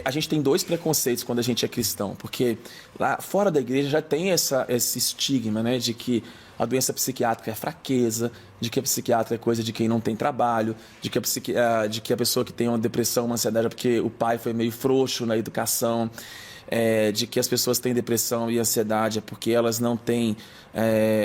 a gente tem dois preconceitos quando a gente é cristão, porque lá fora da igreja já tem esse estigma, né, de que a doença psiquiátrica é fraqueza, de que a psiquiatra é coisa de quem não tem trabalho, de que a pessoa que tem uma depressão, uma ansiedade é porque o pai foi meio frouxo na educação, de que as pessoas têm depressão e ansiedade é porque elas não têm...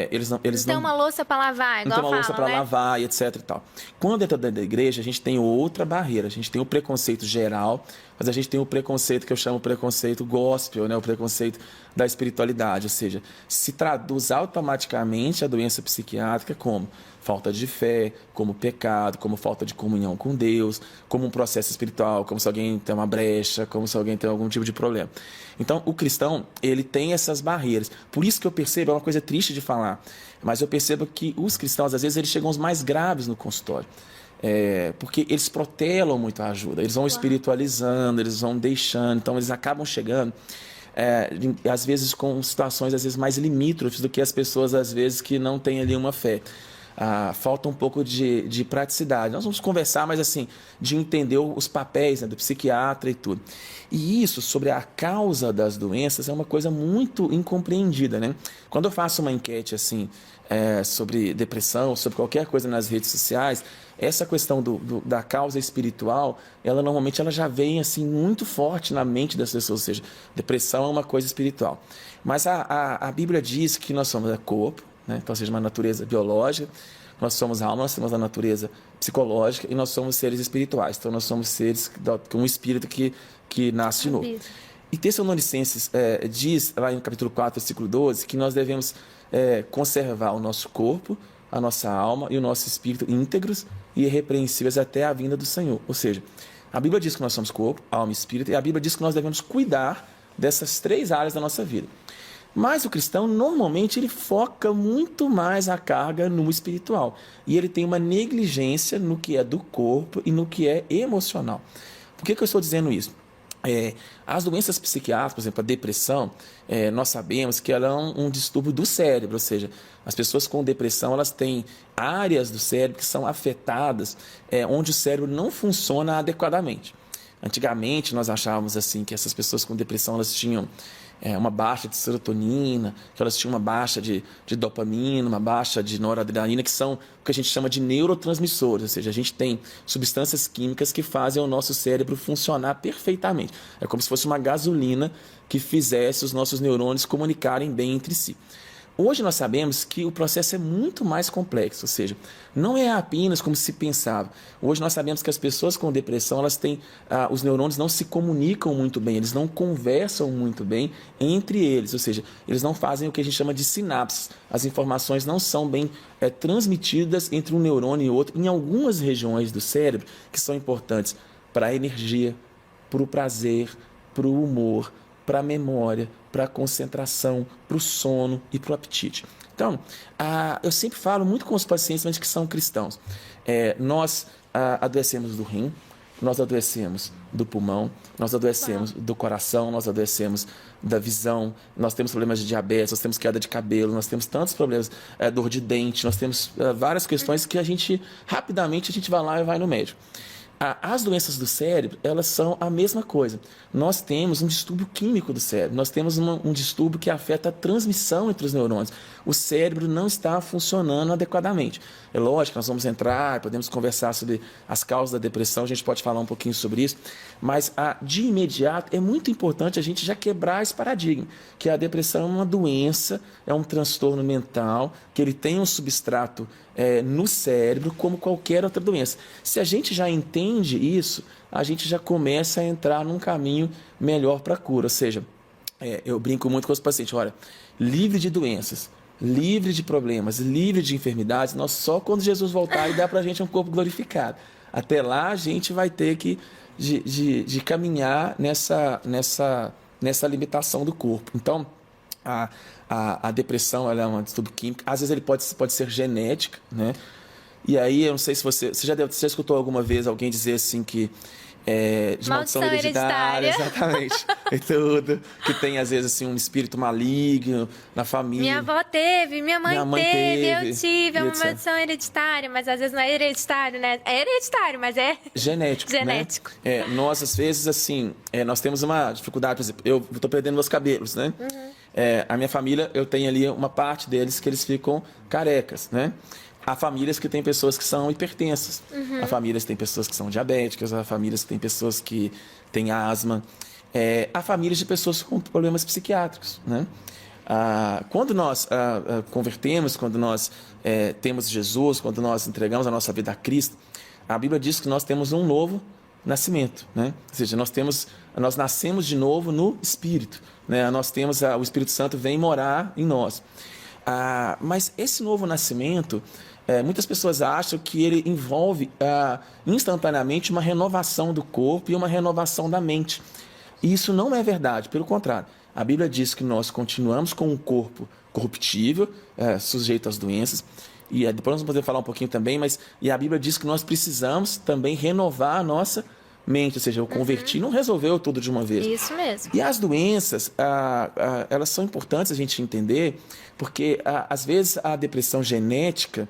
eles tem não uma louça para lavar, igual não tem uma louça falam, para né? lavar e etc e tal. Quando dentro da igreja, a gente tem outra barreira. A gente tem o preconceito geral, mas a gente tem o preconceito que eu chamo preconceito gospel, né? O preconceito da espiritualidade. Ou seja, se traduz automaticamente a doença psiquiátrica como falta de fé, como pecado, como falta de comunhão com Deus, como um processo espiritual, como se alguém tem uma brecha, como se alguém tem algum tipo de problema. Então, o cristão, ele tem essas barreiras. Por isso que eu percebo, é uma coisa triste de falar, mas eu percebo que os cristãos, às vezes, eles chegam os mais graves no consultório. Porque eles protelam muito a ajuda, eles vão espiritualizando, eles vão deixando, então eles acabam chegando, às vezes com situações às vezes mais limítrofes do que as pessoas às vezes que não têm ali uma fé. Falta um pouco de praticidade. Nós vamos conversar, mas assim, de entender os papéis, né, do psiquiatra e tudo. E isso, sobre a causa das doenças, é uma coisa muito incompreendida, né? Quando eu faço uma enquete assim, sobre depressão, sobre qualquer coisa nas redes sociais, essa questão da causa espiritual, ela normalmente já vem assim muito forte na mente das pessoas, ou seja, depressão é uma coisa espiritual. Mas a Bíblia diz que nós somos corpo, né? Então, ou seja, uma natureza biológica, nós somos alma, nós temos a natureza psicológica e nós somos seres espirituais. Então, nós somos seres com um espírito que nasce de novo. E Tessalonicenses diz, lá no capítulo 4, versículo 12, que nós devemos conservar o nosso corpo, a nossa alma e o nosso espírito íntegros e irrepreensíveis até a vinda do Senhor. Ou seja, a Bíblia diz que nós somos corpo, alma e espírito, e a Bíblia diz que nós devemos cuidar dessas três áreas da nossa vida. Mas o cristão, normalmente, ele foca muito mais a carga no espiritual. E ele tem uma negligência no que é do corpo e no que é emocional. Por que eu estou dizendo isso? As doenças psiquiátricas, por exemplo, a depressão, nós sabemos que ela é um distúrbio do cérebro, ou seja, as pessoas com depressão, elas têm áreas do cérebro que são afetadas, onde o cérebro não funciona adequadamente. Antigamente, nós achávamos assim que essas pessoas com depressão, elas tinham uma baixa de serotonina, que elas tinham uma baixa de dopamina, uma baixa de noradrenalina, que são o que a gente chama de neurotransmissores, ou seja, a gente tem substâncias químicas que fazem o nosso cérebro funcionar perfeitamente. É como se fosse uma gasolina que fizesse os nossos neurônios comunicarem bem entre si. Hoje nós sabemos que o processo é muito mais complexo, ou seja, não é apenas como se pensava. Hoje nós sabemos que as pessoas com depressão, elas têm, os neurônios não se comunicam muito bem, eles não conversam muito bem entre eles, ou seja, eles não fazem o que a gente chama de sinapses. As informações não são bem transmitidas entre um neurônio e outro em algumas regiões do cérebro que são importantes para a energia, para o prazer, para o humor, para a memória, para a concentração, para o sono e para o apetite. Então, eu sempre falo muito com os pacientes, mas que são cristãos. Nós adoecemos do rim, nós adoecemos do pulmão, nós adoecemos do coração, nós adoecemos da visão, nós temos problemas de diabetes, nós temos queda de cabelo, nós temos tantos problemas, dor de dente, nós temos várias questões que rapidamente a gente vai lá e vai no médico. As doenças do cérebro, elas são a mesma coisa. Nós temos um distúrbio químico do cérebro, nós temos um distúrbio que afeta a transmissão entre os neurônios. O cérebro não está funcionando adequadamente. É lógico que nós vamos entrar, podemos conversar sobre as causas da depressão, a gente pode falar um pouquinho sobre isso, mas de imediato é muito importante a gente já quebrar esse paradigma, que a depressão é uma doença, é um transtorno mental, que ele tem um substrato no cérebro como qualquer outra doença. Se a gente já entende isso, a gente já começa a entrar num caminho melhor para a cura. Ou seja, eu brinco muito com os pacientes, olha, livre de doenças, livre de problemas, livre de enfermidades, nós só quando Jesus voltar e dar para a gente um corpo glorificado. Até lá a gente vai ter que de caminhar nessa limitação do corpo. Então, a depressão, ela é um distúrbio químico, às vezes ele pode ser genética, né? E aí, eu não sei se você já escutou alguma vez alguém dizer assim que de maldição hereditária, exatamente, e tudo, que tem às vezes assim um espírito maligno na família. Minha avó teve, minha mãe teve, eu tive, é uma maldição hereditária, mas às vezes não é hereditário, né? É hereditário, mas é genético. Genético. Né? Nós às vezes assim, nós temos uma dificuldade, por exemplo, eu estou perdendo meus cabelos, né? A minha família, eu tenho ali uma parte deles que eles ficam carecas, né? Há famílias que têm pessoas que são hipertensas. Há famílias que têm pessoas que são diabéticas. Há famílias que têm pessoas que têm asma. Há famílias de pessoas com problemas psiquiátricos. Né? Quando nós convertemos, quando nós temos Jesus, quando nós entregamos a nossa vida a Cristo, a Bíblia diz que nós temos um novo nascimento. Né? Ou seja, nós nascemos de novo no Espírito. Né? Nós temos o Espírito Santo vem morar em nós. Mas esse novo nascimento, muitas pessoas acham que ele envolve instantaneamente uma renovação do corpo e uma renovação da mente. E isso não é verdade, pelo contrário. A Bíblia diz que nós continuamos com um corpo corruptível, sujeito às doenças, e depois nós vamos poder falar um pouquinho também, mas a Bíblia diz que nós precisamos também renovar a nossa mente, ou seja, o convertir não resolveu tudo de uma vez. Isso mesmo. E as doenças, elas são importantes a gente entender, porque às vezes a depressão genética,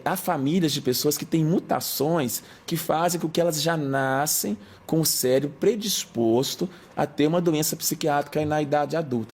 há famílias de pessoas que têm mutações que fazem com que elas já nascem com o cérebro predisposto a ter uma doença psiquiátrica na idade adulta.